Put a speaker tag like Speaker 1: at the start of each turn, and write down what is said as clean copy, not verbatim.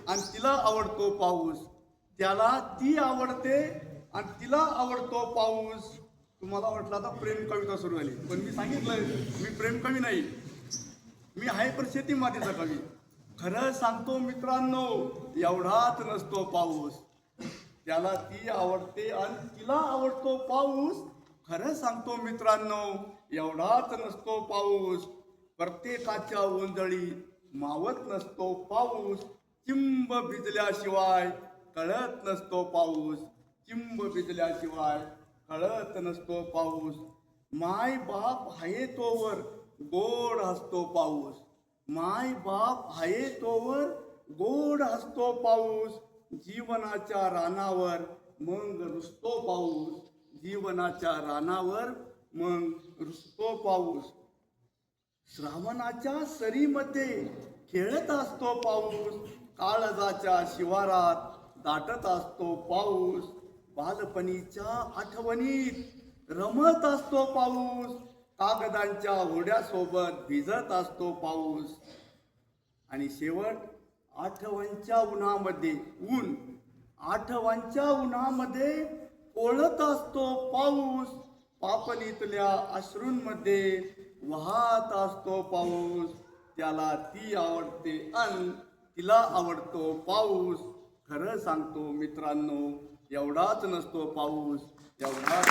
Speaker 1: आणि तिला आवडतो पाऊस, त्याला ती आवडते आणि तिला आवडतो पाऊस. तुम्हाला वाटलं आता प्रेम कविता सुरू झाली, पण मी सांगितलं मी प्रेम कवी नाही, मी आहे पण शेती मातीचा कवी. खरं सांगतो मित्रांनो, एवढाच नसतो पाऊस, त्याला ती आवडते आणि तिला आवडतो पाऊस. खरं सांगतो मित्रांनो, एवढाच नसतो पाऊस. प्रत्येकाच्या ओंजळी मावत नसतो पाऊस. चिंब भिजल्याशिवाय कळत नसतो पाऊस. चिंब भिजल्याशिवाय कळत नसतो पाऊस. माय बाप आहे तोवर गोड हसतो पाऊस. माय बाप आहे तोवर गोड हसतो पाऊस. जीवनाच्या रानावर मग रुसतो पाऊस. जीवनाच्या रानावर मग रुसतो पाऊस. श्रावणाच्या सरीमध्ये खेळत असतो पाऊस. काळजाच्या शिवारात दाटत असतो पाऊस. बालपणीच्या आठवणीत रमत असतो पाऊस. कागदांच्या होड्यासोबत भिजत असतो पाऊस. आणि शेवट, आठवणच्या उन्हामध्ये ओळत असतो पाऊस. पापणीतल्या अश्रूंमध्ये वाहत असतो पाऊस. त्याला ती आवडते अन तिला आवडतो पाऊस. खरं सांगतो मित्रांनो, एवढाच नसतो पाऊस, एवढाच